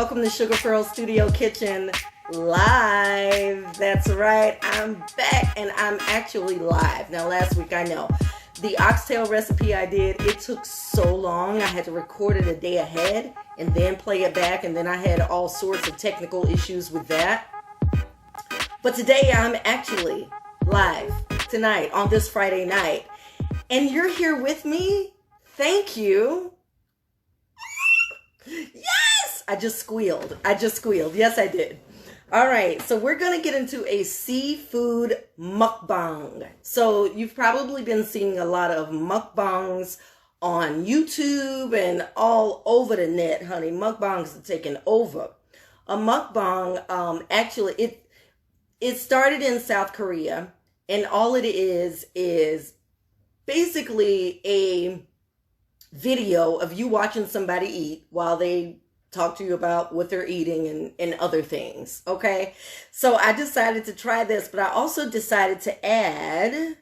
welcome to Sugar Pearl Studio Kitchen live. That's right, I'm back and I'm actually live. Now last week, I know, the oxtail recipe I did, it took so long. I had to record it a day ahead and then play it back, and then I had all sorts of technical issues with that. But today I'm actually live tonight on this Friday night, and you're here with me. Thank you. Yes! I just squealed. Yes, I did. All right, so we're going to get into a seafood mukbang. So you've probably been seeing a lot of mukbangs on YouTube and all over the net, honey. Mukbangs are taking over. A mukbang, actually, it started in South Korea, and all it is basically a video of you watching somebody eat while they talk to you about what they're eating and other things. Okay, so I decided to try this, but I also decided to add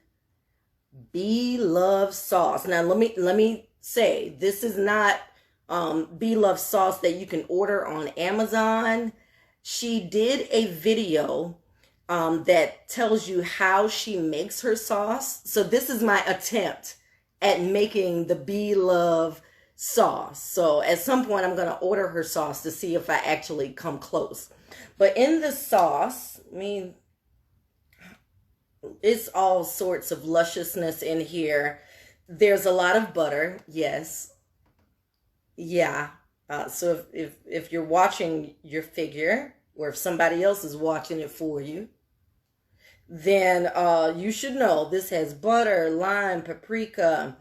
Blove sauce. Now let me say, this is not Blove sauce that you can order on Amazon. She did a video that tells you how she makes her sauce. So this is my attempt at making the Blove sauce. So at some point I'm going to order her sauce to see if I actually come close. But in the sauce, I mean, it's all sorts of lusciousness in here. There's a lot of butter. Yes. Yeah. So if you're watching your figure, or if somebody else is watching it for you, then you should know this has butter, lime, paprika,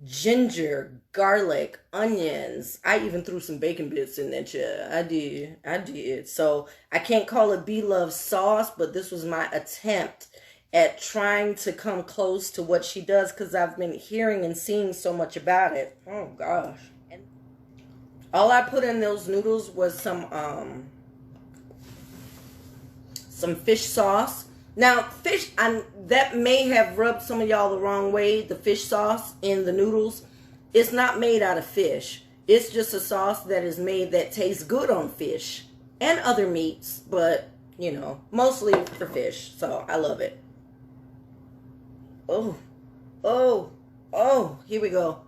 ginger, garlic, onions. I even threw some bacon bits in that shit. I did. So I can't call it Blove sauce, but this was my attempt at trying to come close to what she does, because I've been hearing and seeing so much about it. Oh gosh. And all I put in those noodles was some fish sauce. Now, fish, that may have rubbed some of y'all the wrong way, the fish sauce in the noodles. It's not made out of fish. It's just a sauce that is made that tastes good on fish and other meats, but, you know, mostly for fish. So, I love it. Oh, here we go.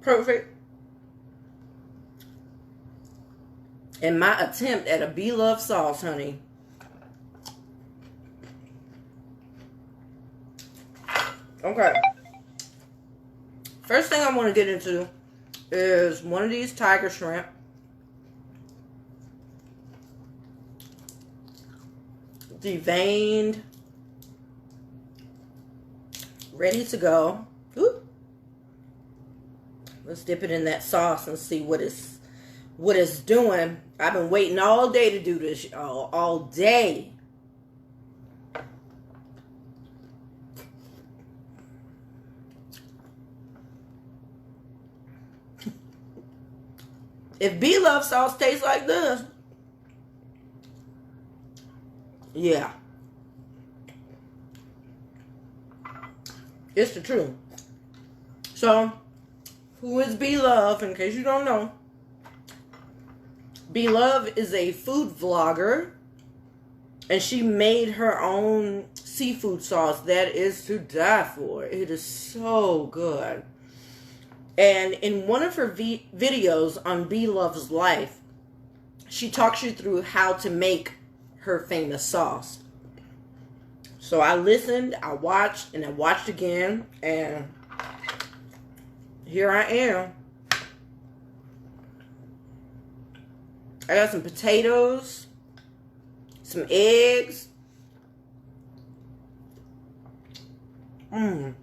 Perfect. And my attempt at a Blove sauce, honey. Okay. First thing I want to get into is one of these tiger shrimp. Deveined. Ready to go. Ooh. Let's dip it in that sauce and see what it's doing. I've been waiting all day to do this, y'all. All day. If Blove sauce tastes like this, yeah, it's the truth. So, who is Blove, in case you don't know? Blove is a food vlogger, and she made her own seafood sauce that is to die for. It is so good. And in one of her videos on Blove's life, she talks you through how to make her famous sauce. So I listened, I watched, and I watched again, and here I am. I got some potatoes, some eggs. I'm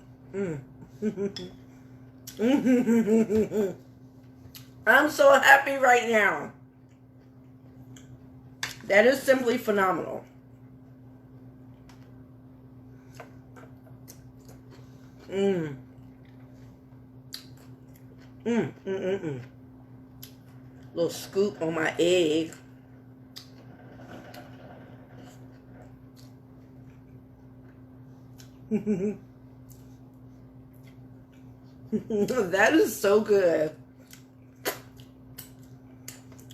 so happy right now. That is simply phenomenal. Little scoop on my egg. That is so good.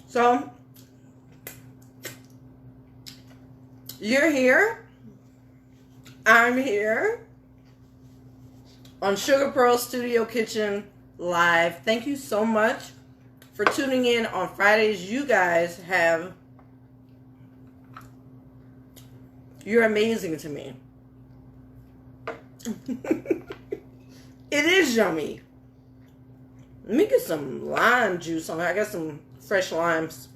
So, you're here. I'm here on Sugar Pearl Studio Kitchen Live. Thank you so much for tuning in on Fridays. You guys you're amazing to me. It is yummy. Let me get some lime juice on it. I got some fresh limes.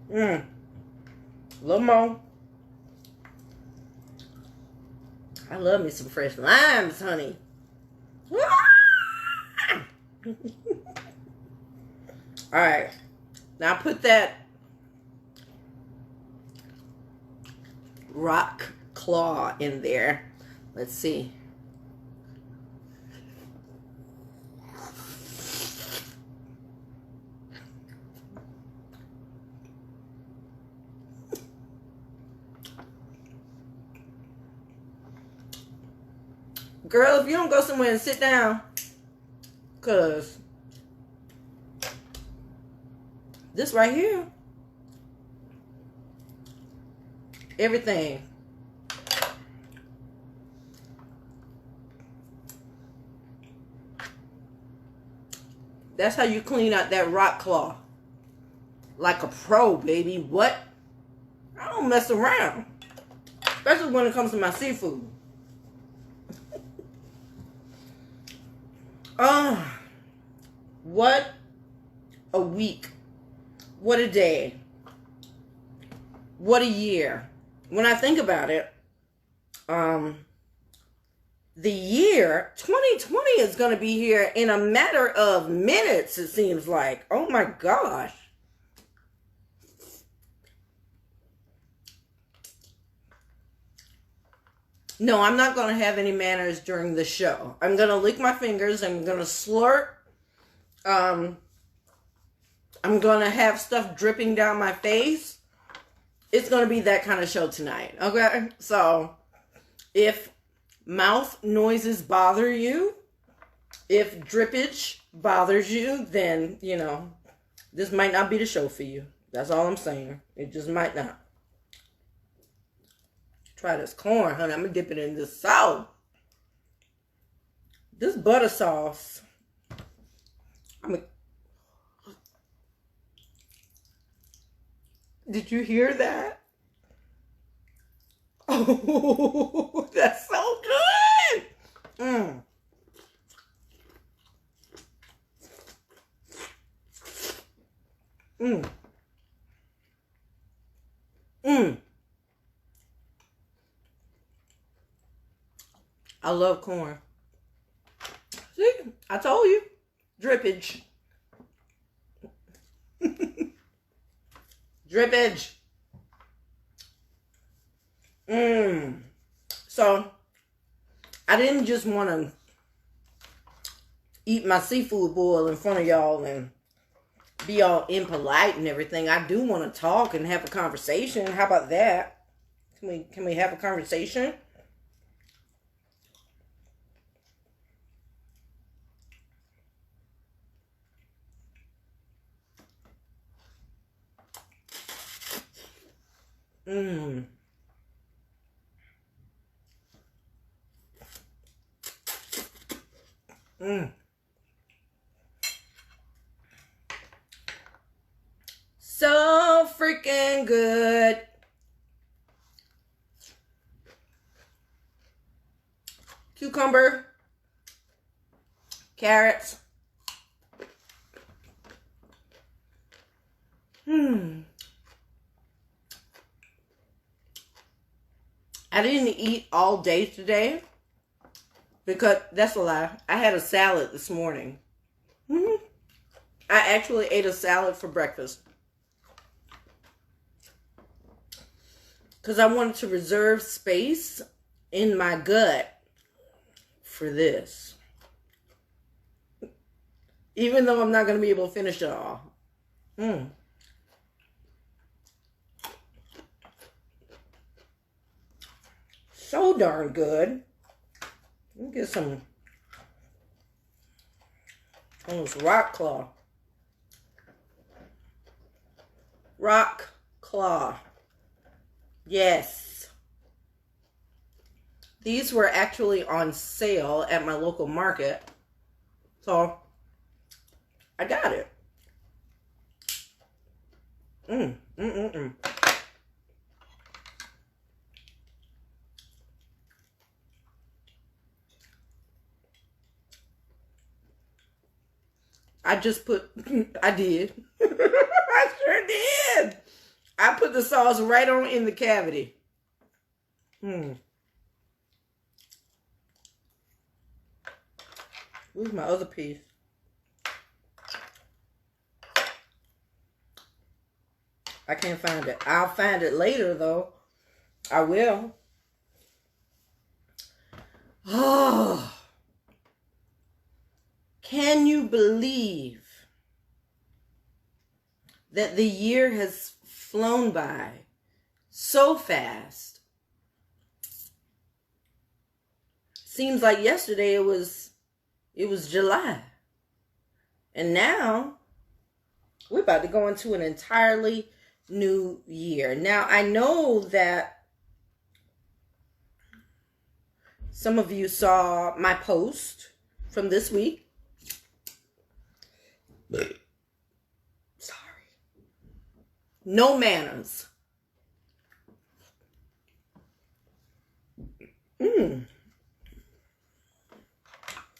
A little more. I love me some fresh limes, honey. All right. Now put that rock claw in there. Let's see. Girl, if you don't go somewhere and sit down, because this right here, everything. That's how you clean out that rock claw. Like a pro, baby. What? I don't mess around. Especially when it comes to my seafood. What a week. What a day. What a year. When I think about it, the year 2020 is going to be here in a matter of minutes, it seems like. Oh my gosh. No, I'm not going to have any manners during the show. I'm going to lick my fingers. I'm going to slurp. I'm going to have stuff dripping down my face. It's going to be that kind of show tonight. Okay? So, if mouth noises bother you, if drippage bothers you, then, you know, this might not be the show for you. That's all I'm saying. It just might not. Try this corn, honey. I'm going to dip it in this sauce. This butter sauce. Did you hear that? Oh, that's so good. I love corn. See, I told you. Drippage. Drippage. So, I didn't just want to eat my seafood boil in front of y'all and be all impolite and everything. I do want to talk and have a conversation. How about that? Can we have a conversation? So freaking good. Cucumber, carrots. I didn't eat all day today because that's a lie. I had a salad this morning. I actually ate a salad for breakfast because I wanted to reserve space in my gut for this. Even though I'm not going to be able to finish it all. so darn good. Let me get some on this rock claw. Rock claw. Yes. These were actually on sale at my local market. So I got it. I just put, I did. I sure did. I put the sauce right on in the cavity. Where's my other piece? I can't find it. I'll find it later, though. I will. Oh. Can you believe that the year has flown by so fast? Seems like yesterday it was July. And now we're about to go into an entirely new year. Now, I know that some of you saw my post from this week. Sorry. No manners.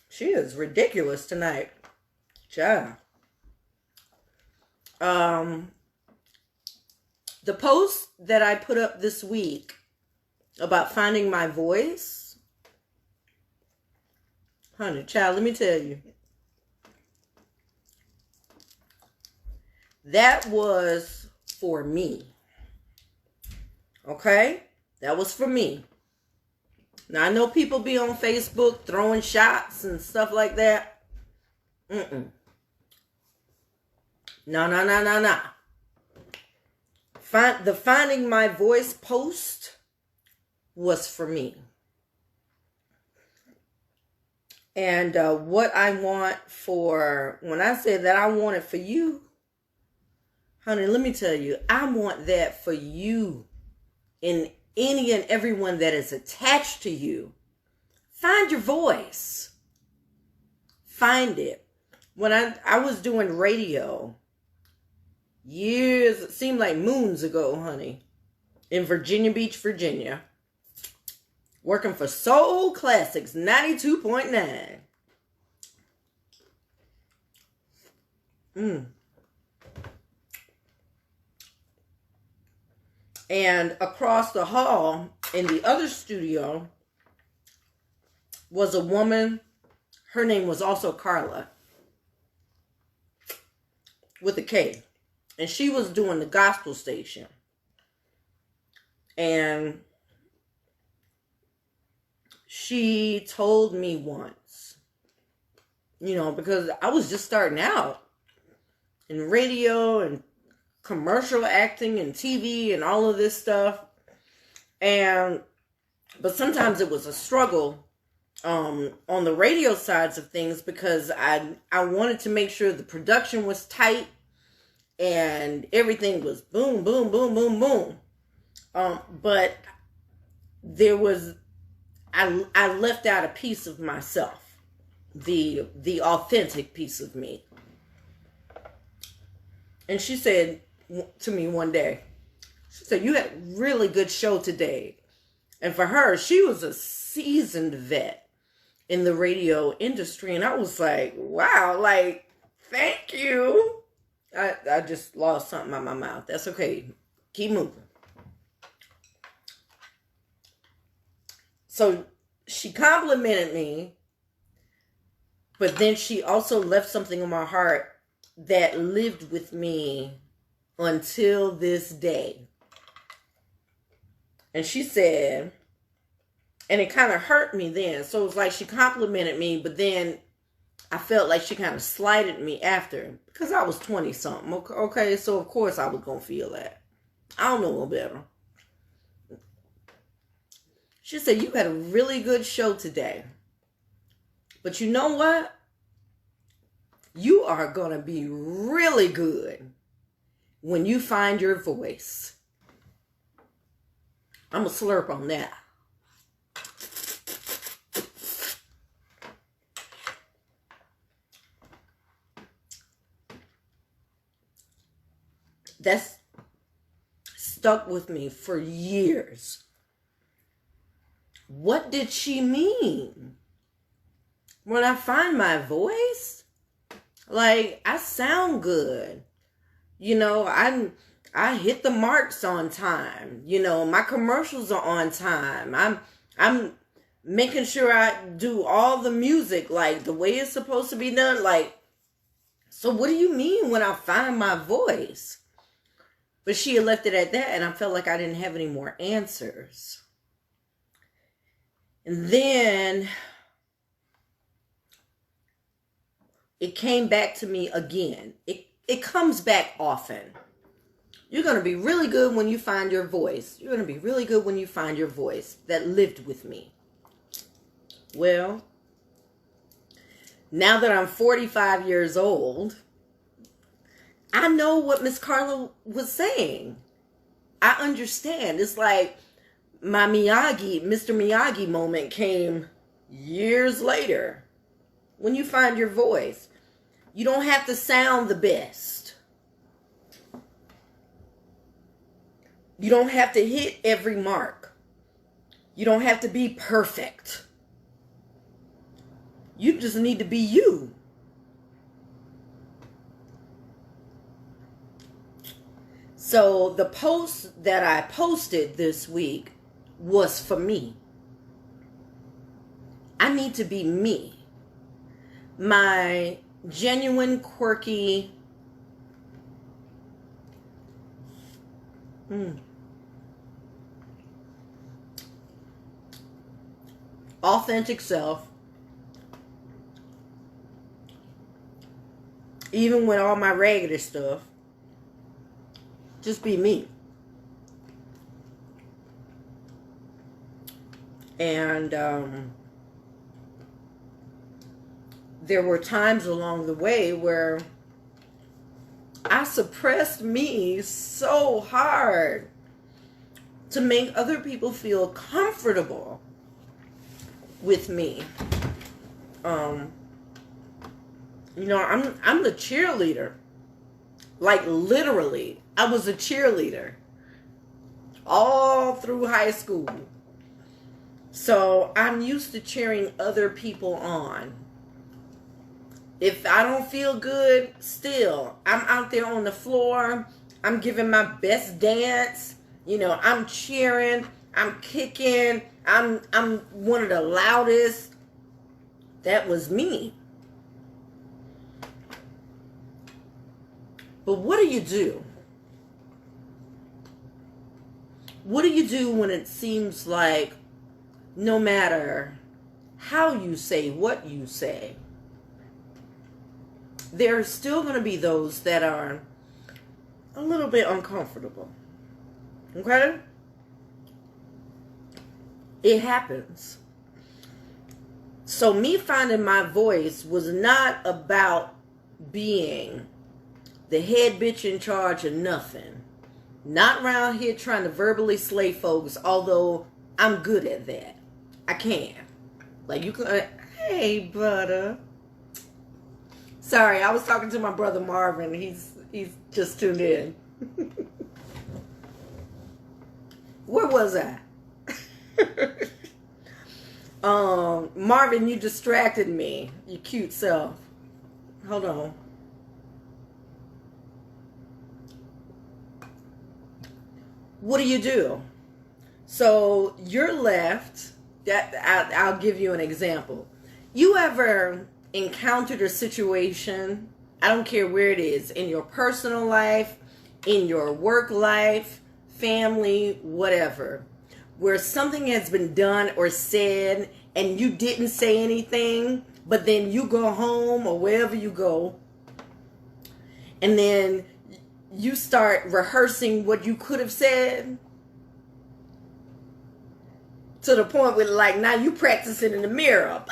She is ridiculous tonight. Yeah. The post that I put up this week about finding my voice, honey, child, let me tell you, that was for me. Okay? That was for me. Now, I know people be on Facebook throwing shots and stuff like that. No. The Finding My Voice post was for me. And what I want for, when I say that I want it for you, honey, let me tell you, I want that for you and any and everyone that is attached to you. Find your voice. Find it. When I was doing radio years, it seemed like moons ago, honey, in Virginia Beach, Virginia, working for Soul Classics 92.9. And across the hall in the other studio was a woman. Her name was also Carla, with a K. And she was doing the gospel station. And she told me once, because I was just starting out in radio and commercial acting and TV and all of this stuff. But sometimes it was a struggle on the radio sides of things, because I wanted to make sure the production was tight and everything was boom, boom, boom, boom, boom. But there was, I left out a piece of myself, the authentic piece of me. And she said to me one day, she said, "You had a really good show today." And for her, she was a seasoned vet in the radio industry. And I was like, wow, thank you. I just lost something out of my mouth. That's okay. Keep moving. So she complimented me, but then she also left something in my heart that lived with me until this day. And she said, and it kind of hurt me then. So it was like she complimented me, but then I felt like she kind of slighted me after, because I was 20-something. Okay, so of course I was going to feel that. I don't know no better. She said, you had a really good show today. But you know what? You are going to be really good when you find your voice. I'm going to slurp on that. That's stuck with me for years. What did she mean? When I find my voice, like, I sound good. You know, I hit the marks on time. You know, my commercials are on time. I'm making sure I do all the music like the way it's supposed to be done. Like, so what do you mean when I find my voice? But she had left it at that, and I felt like I didn't have any more answers. And then it came back to me again. It comes back often. You're going to be really good when you find your voice. You're going to be really good when you find your voice. That lived with me. Well, now that I'm 45 years old, I know what Miss Carla was saying. I understand. It's like my Mr. Miyagi moment came years later. When you find your voice, you don't have to sound the best. You don't have to hit every mark. You don't have to be perfect. You just need to be you. So the post that I posted this week was for me. I need to be me. My genuine, quirky, authentic self. Even with all my raggedy stuff. Just be me. And there were times along the way where I suppressed me so hard to make other people feel comfortable with me. You know, I'm the cheerleader. Like, literally, I was a cheerleader all through high school. So I'm used to cheering other people on. If I don't feel good, still, I'm out there on the floor. I'm giving my best dance. You know, I'm cheering. I'm kicking. I'm one of the loudest. That was me. But what do you do? What do you do when it seems like no matter how you say what you say, there are still going to be those that are a little bit uncomfortable? Okay? It happens. So me finding my voice was not about being the head bitch in charge of nothing. Not around here trying to verbally slay folks, although I'm good at that. I can. Like, you can, hey, butter. Sorry, I was talking to my brother Marvin. He's just tuned in. Where was I? Marvin, you distracted me. You cute self. Hold on. What do? So you're left. I'll give you an example. You ever encountered a situation, I don't care where it is, in your personal life, in your work life, family, whatever, where something has been done or said and you didn't say anything, but then you go home or wherever you go, and then you start rehearsing what you could have said To the point where, like, now you practicing in the mirror.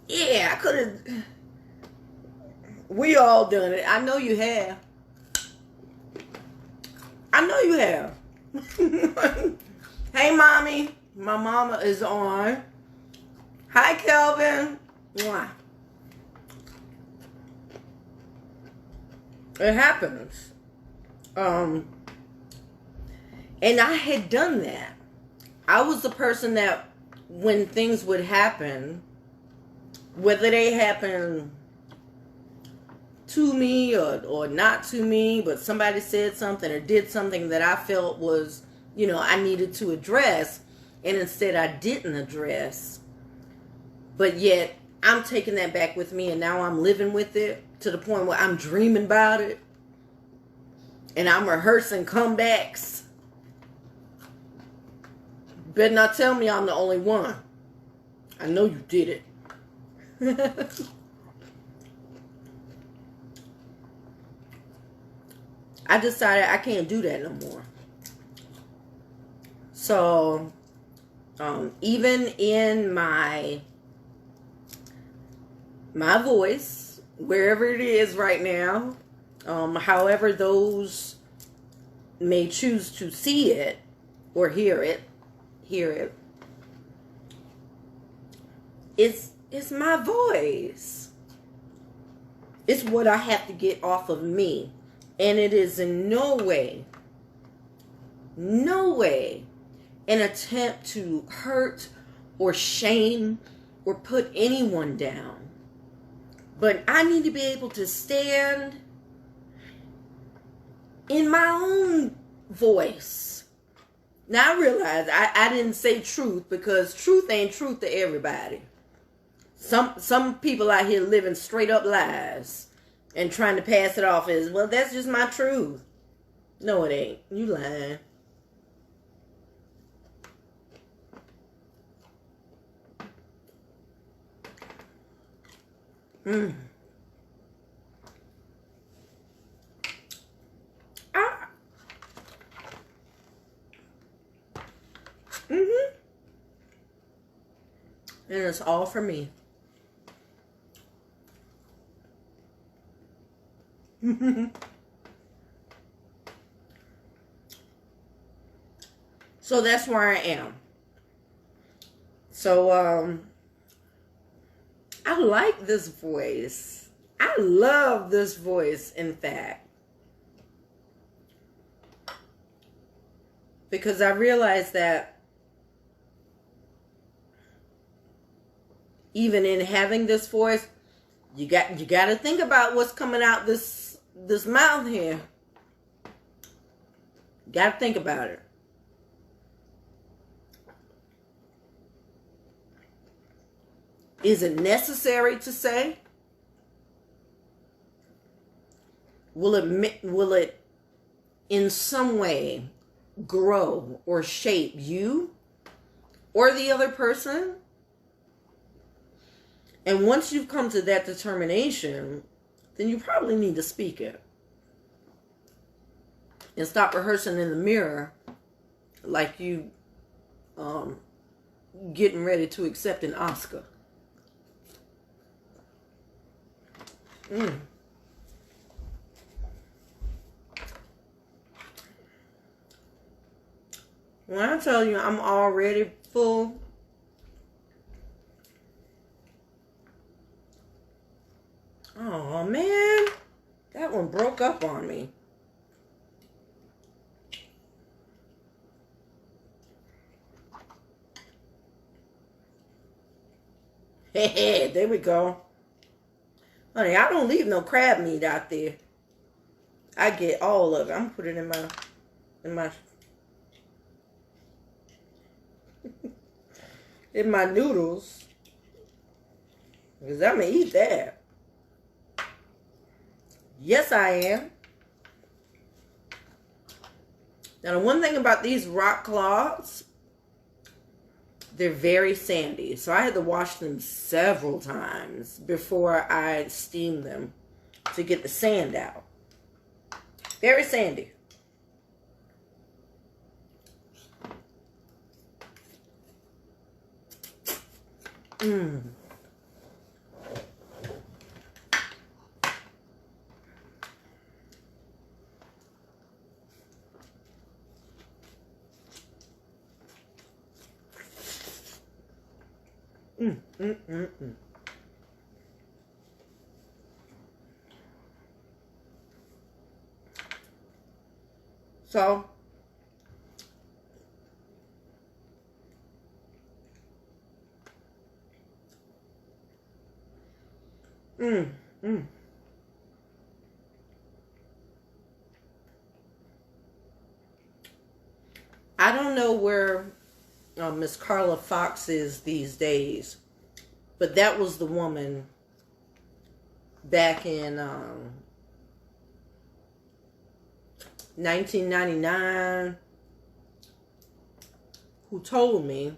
Yeah, I could have. We all done it. I know you have. I know you have. Hey, mommy. My mama is on. Hi, Kelvin. Mwah. It happens. And I had done that. I was the person that when things would happen, whether they happen to me or not to me, but somebody said something or did something that I felt was, you know, I needed to address, and instead I didn't address. But yet I'm taking that back with me, and now I'm living with it to the point where I'm dreaming about it and I'm rehearsing comebacks. Better not tell me I'm the only one. I know you did it. I decided I can't do that no more. So, even in my voice, wherever it is right now, however those may choose to see it or hear it, it's my voice. It's what I have to get off of me. And it is in no way an attempt to hurt or shame or put anyone down. But I need to be able to stand in my own voice. Now I realize I didn't say truth, because truth ain't truth to everybody. Some people out here living straight up lies and trying to pass it off as, well, that's just my truth. No, it ain't. You lying. And it's all for me. So that's where I am. So I like this voice. I love this voice, in fact. Because I realized that even in having this voice, you got to think about what's coming out this mouth here. You got to think about it. Is it necessary to say? Will it in some way grow or shape you or the other person? And once you've come to that determination, then you probably need to speak it. And stop rehearsing in the mirror like you getting ready to accept an Oscar. When I tell you I'm already full, oh man, that one broke up on me. Hey, there we go. Honey, I don't leave no crab meat out there. I get all of it. I'm gonna put it in my in my noodles, because I'm gonna eat that. Yes, I am. Now, the one thing about these rock claws, they're very sandy. So I had to wash them several times before I steamed them to get the sand out. Very sandy. Mm. Mm, mm, mm, mm. So, mm, mm. I don't know where Miss Carla Fox is these days, but that was the woman back in 1999 who told me,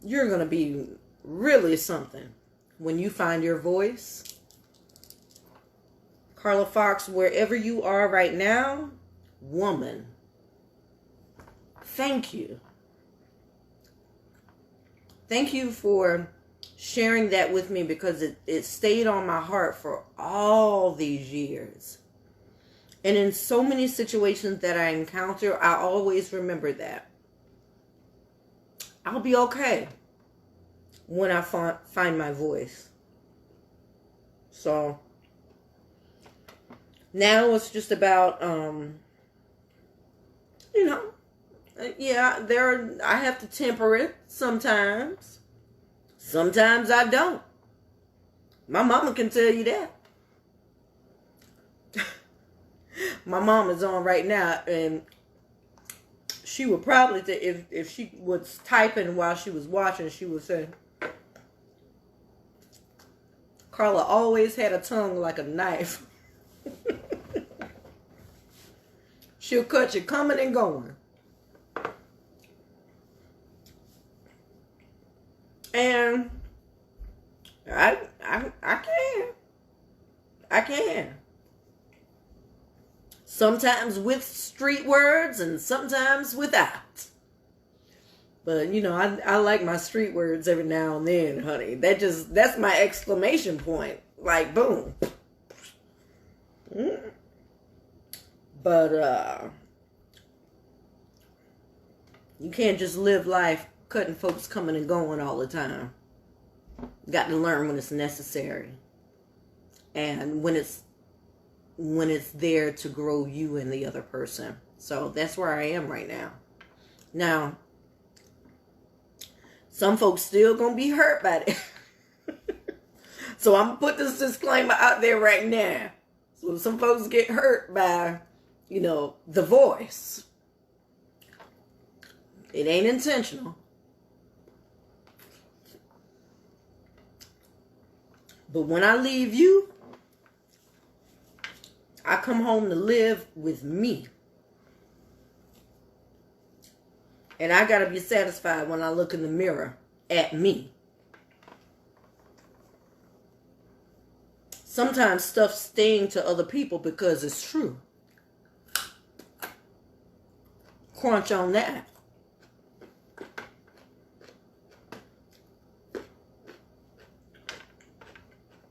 you're going to be really something when you find your voice. Carla Fox, wherever you are right now, woman, thank you. Thank you for sharing that with me, because it stayed on my heart for all these years. And in so many situations that I encounter, I always remember that. I'll be okay when I find my voice. So now it's just about, yeah, I have to temper it sometimes. Sometimes I don't. My mama can tell you that. My mom is on right now, and she would probably, if she was typing while she was watching, she would say, Carla always had a tongue like a knife. She'll cut you coming and going. And I can. Sometimes with street words and sometimes without. But, I like my street words every now and then, honey. That's my exclamation point. Like, boom. But, you can't just live life cutting folks coming and going all the time. You got to learn when it's necessary. And when it's there to grow you and the other person. So that's where I am right now. Now, some folks still gonna be hurt by it. So I'm gonna put this disclaimer out there right now. So if some folks get hurt by, the voice, it ain't intentional. But when I leave you, I come home to live with me. And I got to be satisfied when I look in the mirror at me. Sometimes stuff stings to other people because it's true. Crunch on that.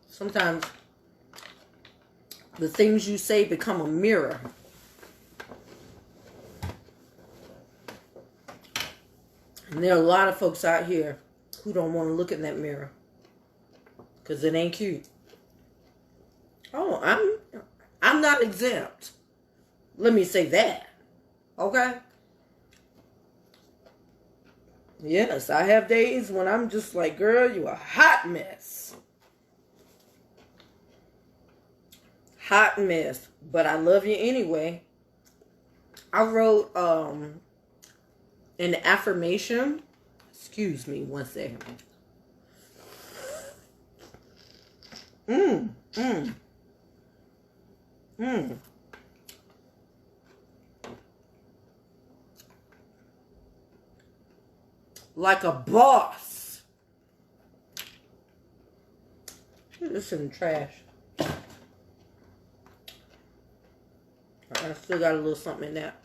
Sometimes the things you say become a mirror. And there are a lot of folks out here who don't want to look in that mirror because it ain't cute. Oh, I'm not exempt. Let me say that. Okay? Yes, I have days when I'm just like, girl, you a hot mess. Hot mess. But I love you anyway. I wrote an affirmation. Excuse me one second. Like a boss. This in the trash. I still got a little something in that.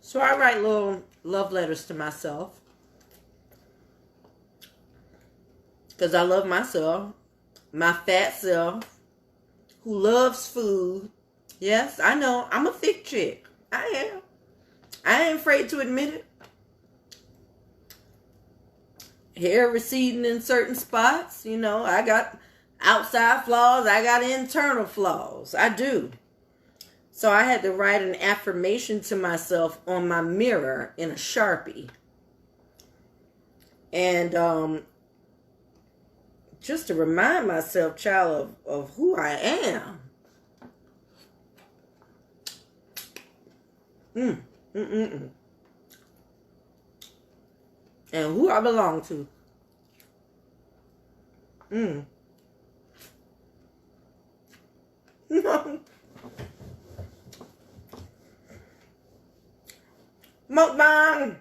So I write little love letters to myself. Because I love myself. My fat self. Who loves food. Yes, I know. I'm a thick chick. I am. I ain't afraid to admit it. Hair receding in certain spots. You know, I got outside flaws. I got internal flaws. I do. So I had to write an affirmation to myself on my mirror in a Sharpie. And just to remind myself, child, of who I am. And who I belong to. Mukbang.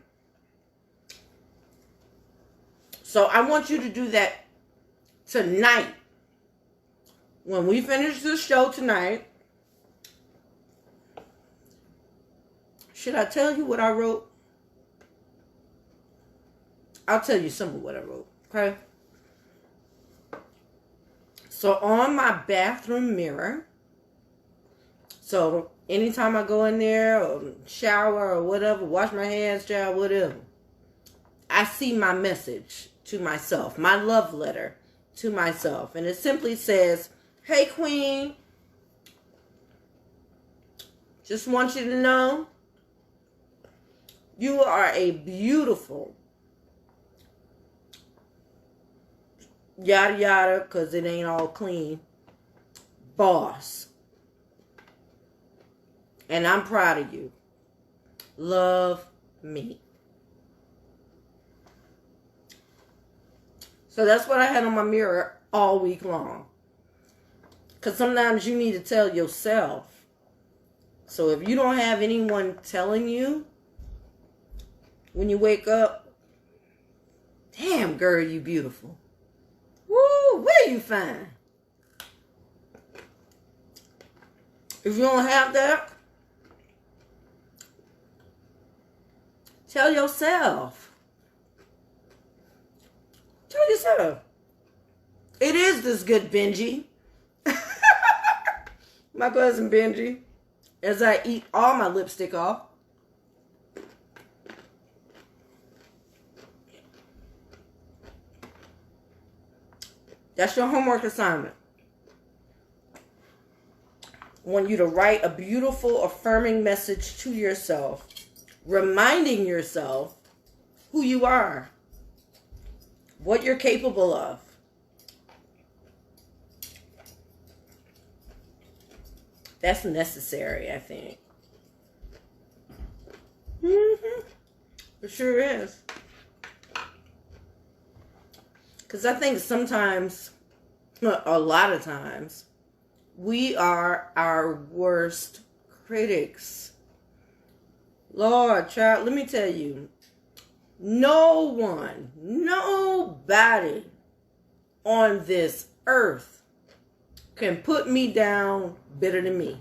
So I want you to do that tonight. When we finish this show tonight. Should I tell you what I wrote? I'll tell you some of what I wrote, okay? So on my bathroom mirror, so anytime I go in there or shower or whatever, wash my hands, shower, whatever, I see my message to myself, my love letter to myself. And it simply says, hey, Queen, just want you to know you are a beautiful, yada yada, because it ain't all clean, boss. And I'm proud of you. Love me. So that's what I had on my mirror all week long. Because sometimes you need to tell yourself. So if you don't have anyone telling you when you wake up, damn girl, you beautiful. Woo, where you find? If you don't have that, tell yourself. Tell yourself. It is this good Benji. My cousin Benji. As I eat all my lipstick off. That's your homework assignment. I want you to write a beautiful, affirming message to yourself, reminding yourself who you are, what you're capable of. That's necessary, I think. It sure is. Because I think sometimes, a lot of times, we are our worst critics. Lord, child, let me tell you, no one, nobody on this earth can put me down better than me.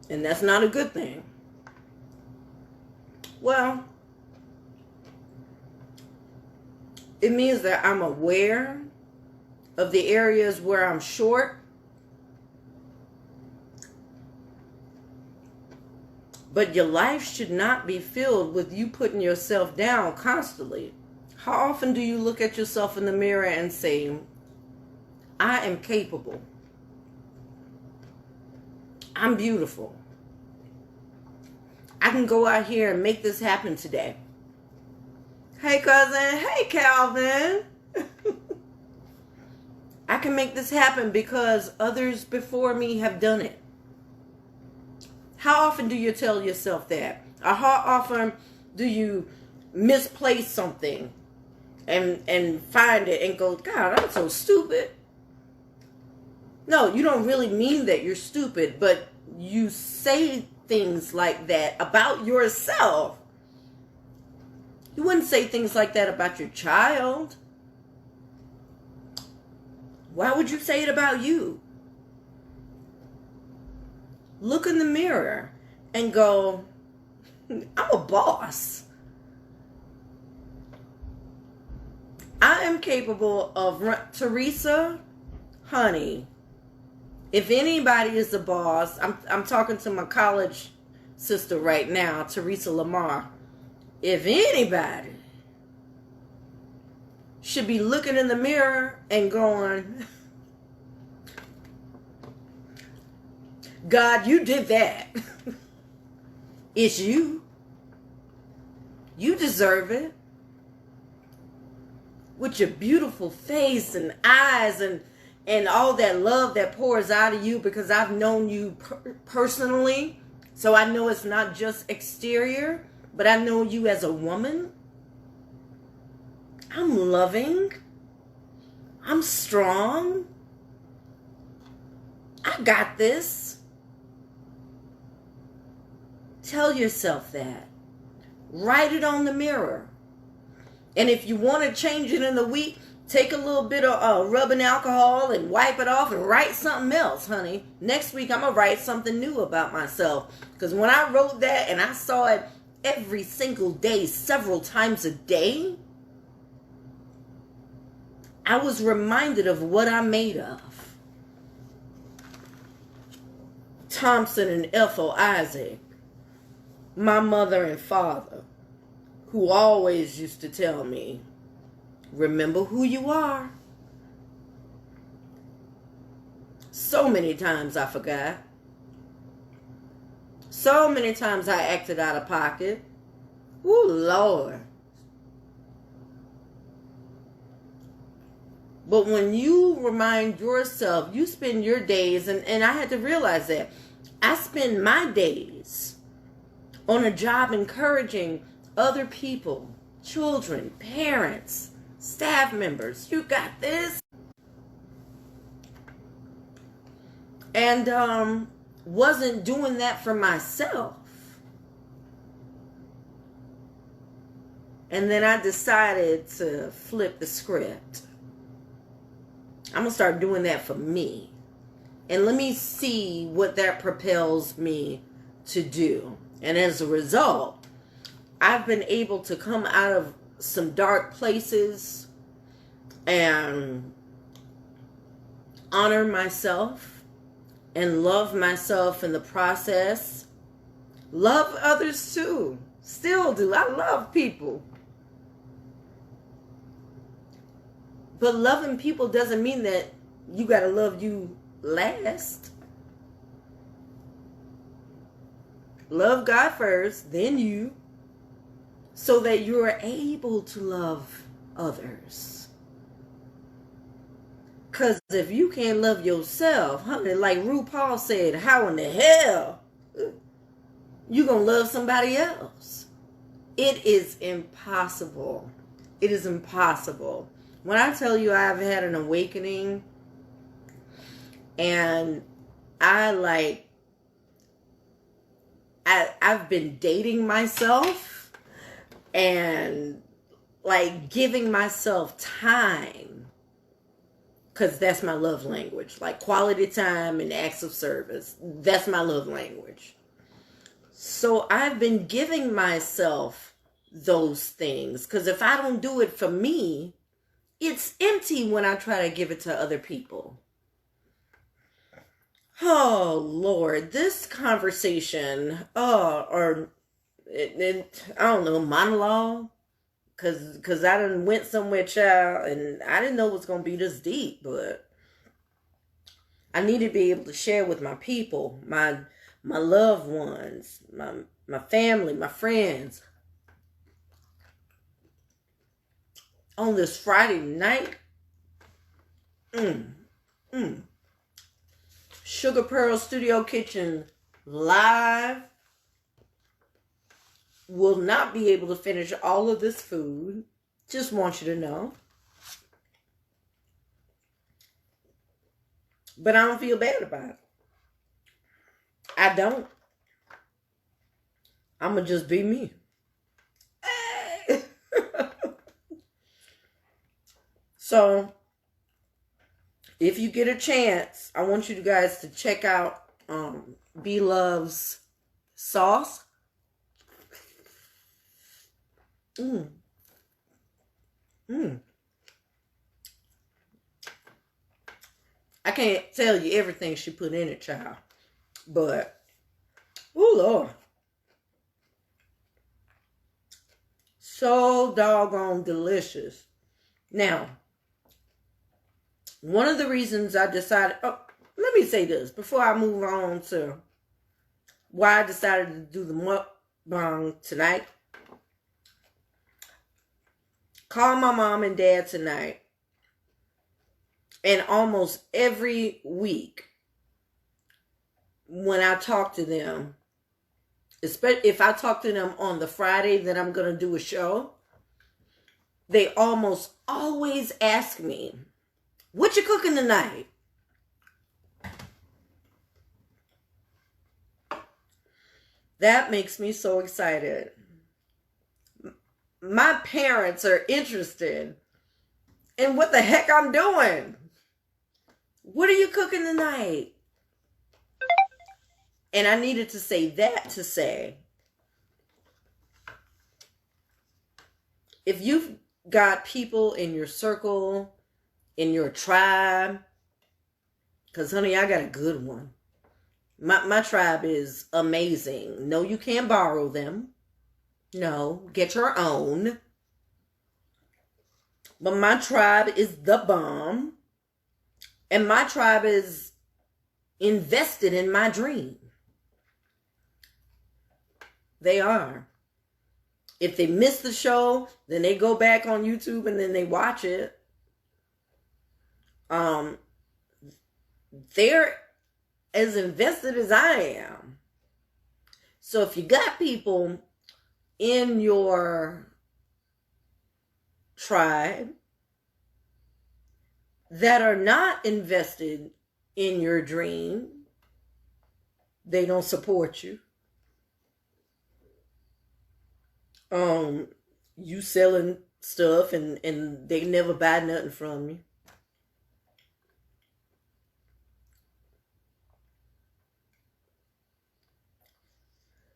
And that's not a good thing. Well, it means that I'm aware of the areas where I'm short. But your life should not be filled with you putting yourself down constantly. How often do you look at yourself in the mirror and say, I am capable. I'm beautiful. I can go out here and make this happen today. Hey, cousin. Hey, Calvin. I can make this happen because others before me have done it. How often do you tell yourself that? Or how often do you misplace something and find it and go, God, I'm so stupid? No, you don't really mean that you're stupid, but you say things like that about yourself. You wouldn't say things like that about your child. Why would you say it about you? Look in the mirror and go, I'm a boss. I am capable of Teresa, honey. If anybody is the boss, I'm talking to my college sister right now, Teresa Lamar. If anybody should be looking in the mirror and going, God, you did that. It's you. You deserve it. With your beautiful face and eyes and all that love that pours out of you, because I've known you personally. So I know it's not just exterior, but I know you as a woman. I'm loving. I'm strong. I got this. Tell yourself that. Write it on the mirror. And if you want to change it in the week, take a little bit of rubbing alcohol and wipe it off and write something else, honey. Next week, I'm going to write something new about myself. Because when I wrote that and I saw it every single day, several times a day, I was reminded of what I'm made of. Thompson and Ethel Isaac, my mother and father, who always used to tell me, remember who you are. So many times I forgot. So many times I acted out of pocket. Ooh, Lord. But when you remind yourself, you spend your days, and I had to realize that. I spend my days on a job encouraging other people, children, parents, staff members. You got this. And wasn't doing that for myself. And then I decided to flip the script. I'm going to start doing that for me. And let me see what that propels me to do. And as a result, I've been able to come out of some dark places and honor myself and love myself in the process. Love others too. Still do. I love people. But loving people doesn't mean that you got to love you last. Love God first, then you, so that you are able to love others. Because if you can't love yourself, honey, like RuPaul said, how in the hell you gonna love somebody else? It is impossible. It is impossible. When I tell you I've had an awakening, and I've been dating myself and like giving myself time, because that's my love language. Like quality time and acts of service. That's my love language. So I've been giving myself those things, because if I don't do it for me, it's empty when I try to give it to other people. Oh, Lord, this conversation, I don't know, monologue, because I done went somewhere, child, and I didn't know it was going to be this deep, but I need to be able to share with my people, my loved ones, my family, my friends. On this Friday night, Sugar Pearl Studio Kitchen live. Will not be able to finish all of this food. Just want you to know. But I don't feel bad about it. I don't. I'm going to just be me. So, if you get a chance, I want you guys to check out Blove's sauce. I can't tell you everything she put in it, child. But, oh Lord. So doggone delicious. Now, one of the reasons I decided, let me say this before I move on to why I decided to do the mukbang tonight. Call my mom and dad tonight. And almost every week when I talk to them, especially if I talk to them on the Friday that I'm going to do a show, they almost always ask me, what you cooking tonight? That makes me so excited. My parents are interested in what the heck I'm doing. What are you cooking tonight? And I needed to say that to say, if you've got people in your circle, in your tribe, because honey, I got a good one. My tribe is amazing. No, you can't borrow them. No, get your own. But my tribe is the bomb. And my tribe is invested in my dream. They are. If they miss the show, then they go back on YouTube and then they watch it. They're as invested as I am. So if you got people in your tribe that are not invested in your dream, they don't support you. You selling stuff and they never buy nothing from you.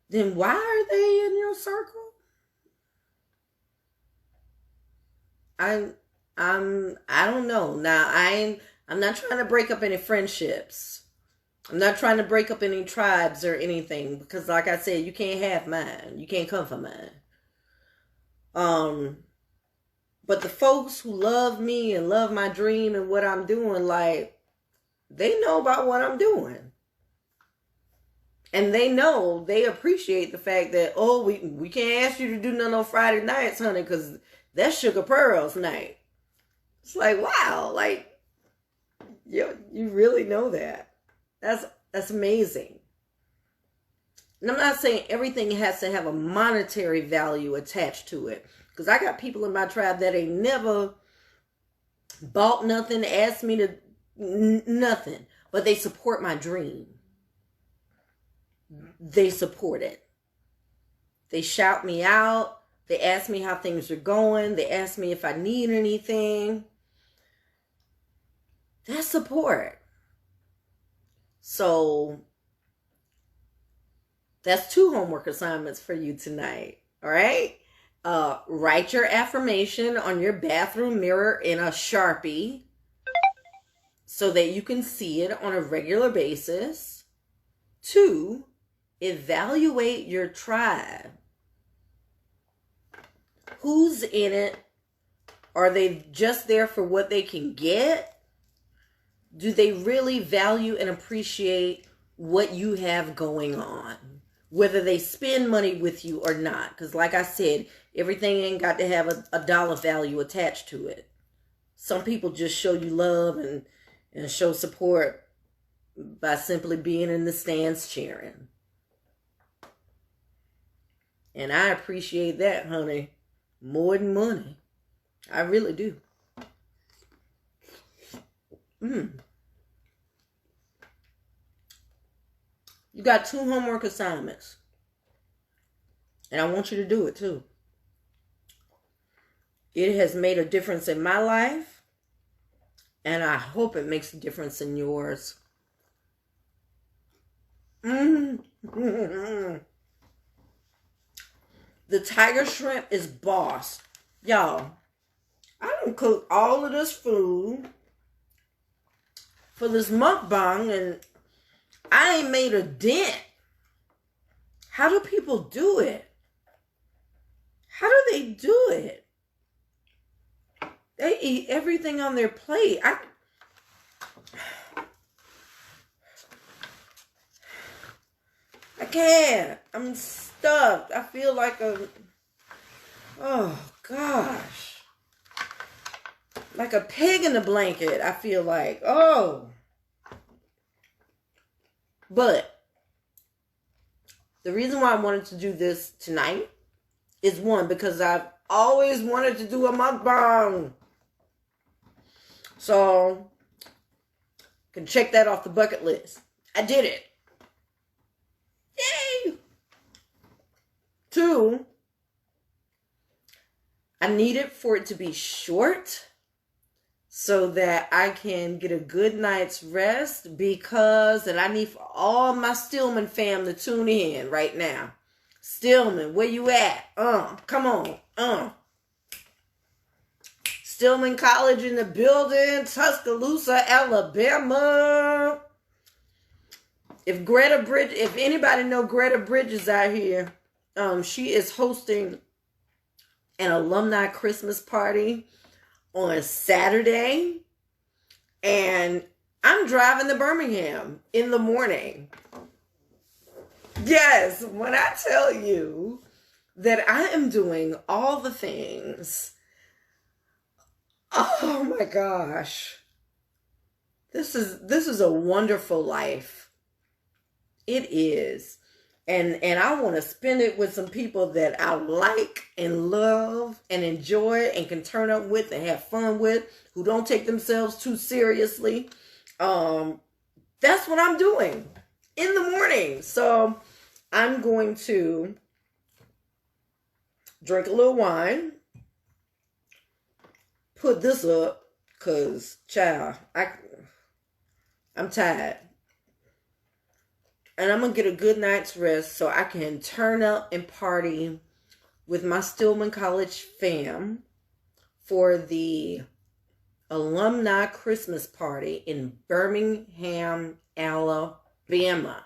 Then why are they in your circle? I don't know. Now I'm not trying to break up any friendships. I'm not trying to break up any tribes or anything, because like I said, you can't have mine. You can't come for mine. But the folks who love me and love my dream and what I'm doing, like, they know about what I'm doing. And they know, they appreciate the fact that, oh, we can't ask you to do none on Friday nights, honey, because that's Sugar Pearl's night. It's like, wow, like, you really know that. That's amazing. And I'm not saying everything has to have a monetary value attached to it. Because I got people in my tribe that ain't never bought nothing, asked me to, nothing. But they support my dream. They support it. They shout me out. They ask me how things are going. They ask me if I need anything. That's support. So that's 2 homework assignments for you tonight. All right? Write your affirmation on your bathroom mirror in a Sharpie so that you can see it on a regular basis. 2, evaluate your tribe. Who's in it? Are they just there for what they can get? Do they really value and appreciate what you have going on? Whether they spend money with you or not. Because like I said, everything ain't got to have a dollar value attached to it. Some people just show you love and show support by simply being in the stands cheering. And I appreciate that, honey, more than money. I really do. You got 2 homework assignments. And I want you to do it too. It has made a difference in my life. And I hope it makes a difference in yours. The tiger shrimp is boss. Y'all, I done cooked all of this food for this mukbang and I ain't made a dent. How do people do it? How do they do it? They eat everything on their plate. I can't. I'm stuffed. I feel like oh gosh. Like a pig in a blanket, I feel like. Oh. But the reason why I wanted to do this tonight is one, because I've always wanted to do a mukbang. So, can check that off the bucket list. I did it. Yay! 2, I needed for it to be short so that I can get a good night's rest, and I need for all my Stillman fam to tune in right now. Stillman, where you at? Come on. Stillman College in the building, Tuscaloosa, Alabama. If anybody know Greta Bridges out here, she is hosting an alumni Christmas party on Saturday, and I'm driving to Birmingham in the morning. Yes, when I tell you that I am doing all the things, oh my gosh, this is a wonderful life. It is. And I want to spend it with some people that I like and love and enjoy and can turn up with and have fun with, who don't take themselves too seriously. That's what I'm doing in the morning. So I'm going to drink a little wine, put this up, because, child, I'm tired. And I'm going to get a good night's rest so I can turn up and party with my Stillman College fam for the alumni Christmas party in Birmingham, Alabama.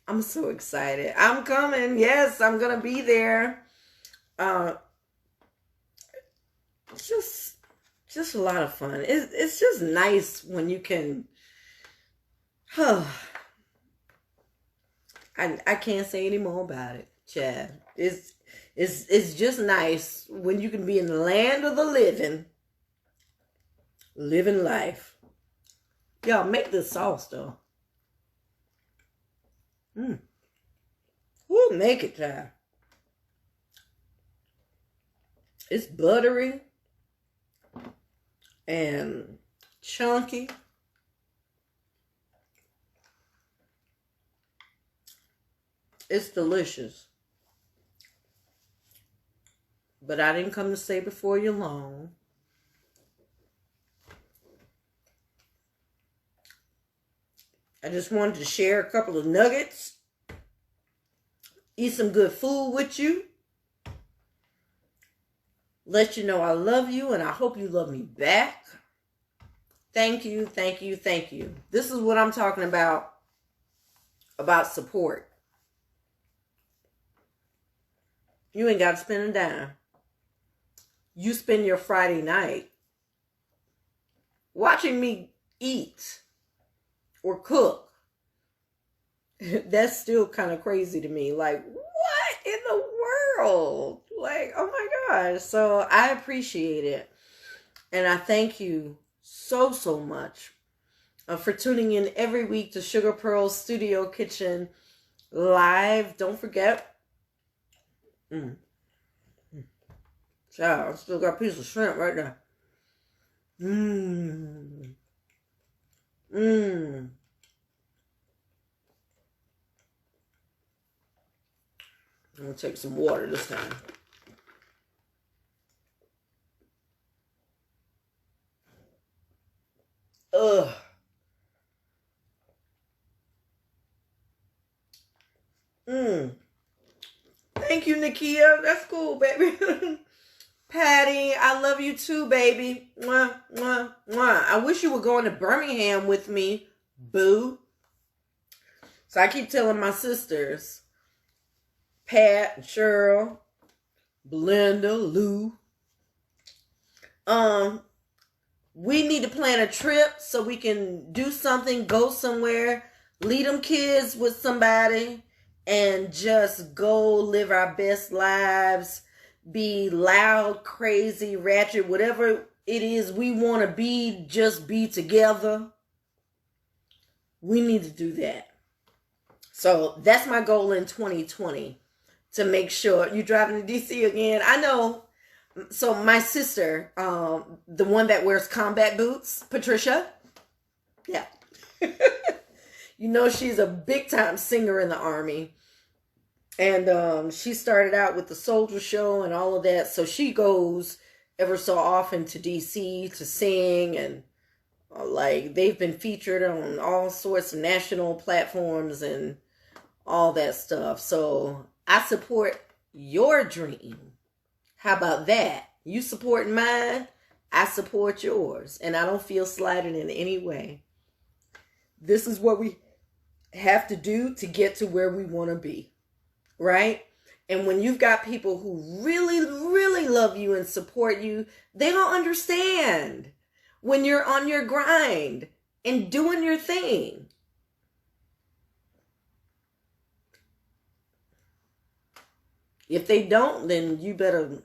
I'm so excited. I'm coming. Yes, I'm going to be there. It's just a lot of fun. It's just nice when you can... I can't say any more about it, Chad. It's just nice when you can be in the land of the living life. Y'all, make this sauce though. We'll make it, child. It's buttery and chunky. It's delicious. But I didn't come to stay before you long. I just wanted to share a couple of nuggets. Eat some good food with you. Let you know I love you and I hope you love me back. Thank you, thank you, thank you. This is what I'm talking about support. You ain't got to spend a dime. You spend your Friday night watching me eat or cook. That's still kind of crazy to me. Like, what in the world? Like, oh my gosh. So I appreciate it. And I thank you so, so much for tuning in every week to Sugar Pearl's Studio Kitchen Live. Don't forget, child, I still got a piece of shrimp right there. I'm gonna take some water this time. Ugh. Thank you, Nakia. That's cool, baby. Patty, I love you too, baby. Mwah, mwah, mwah. I wish you were going to Birmingham with me, boo. So I keep telling my sisters, Pat, Cheryl, Belinda, Lou, we need to plan a trip so we can do something, go somewhere, lead them kids with somebody, and just go live our best lives, be loud, crazy, ratchet, whatever it is we want to be, just be together. We need to do that. So that's my goal in 2020, to make sure. You driving to DC again? I know. So my sister, the one that wears combat boots, Patricia. Yeah. You know, she's a big time singer in the Army. And she started out with the soldier show and all of that. So she goes ever so often to DC to sing, and like they've been featured on all sorts of national platforms and all that stuff. So I support your dream. How about that? You supporting mine, I support yours. And I don't feel slighted in any way. This is what we have to do to get to where we want to be. Right? And when you've got people who really, really love you and support you, they don't understand when you're on your grind and doing your thing. If they don't, then you better,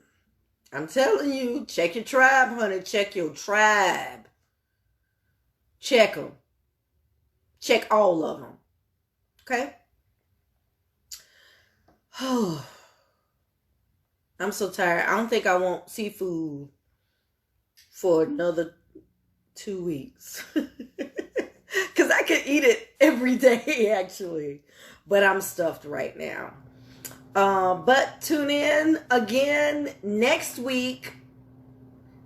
I'm telling you, check your tribe, honey. Check your tribe. Check them. Check all of them. Okay? Oh, I'm so tired. I don't think I want seafood for another 2 weeks. Because I could eat it every day, actually. But I'm stuffed right now. But tune in again next week.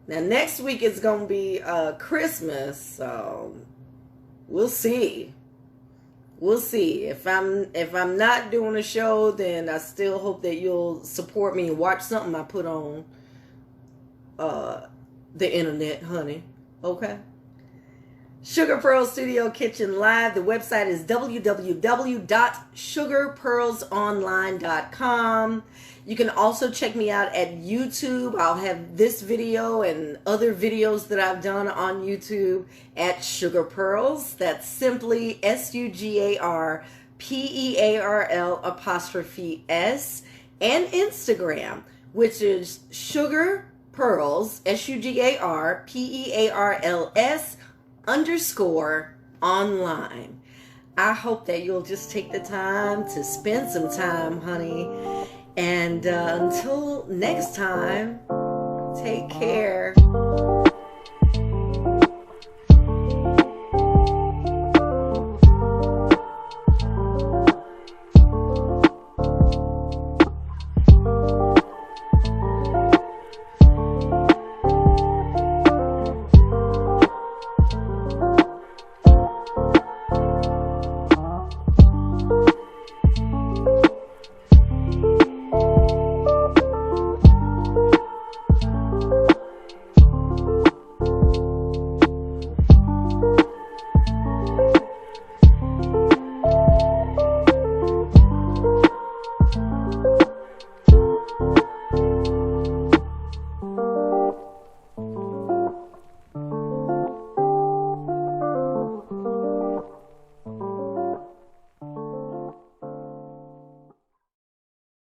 Now, next week is going to be Christmas. So we'll see. We'll see. If I'm not doing a show, then I still hope that you'll support me and watch something I put on the internet, honey. Okay? Sugar Pearl Studio Kitchen Live. The website is www.sugarpearlsonline.com. You can also check me out at YouTube. I'll have this video and other videos that I've done on YouTube at Sugar Pearls. That's simply SugarPearl''S. And Instagram, which is Sugar Pearls, SugarPearls_online. I hope that you'll just take the time to spend some time, honey. And until next time, take care.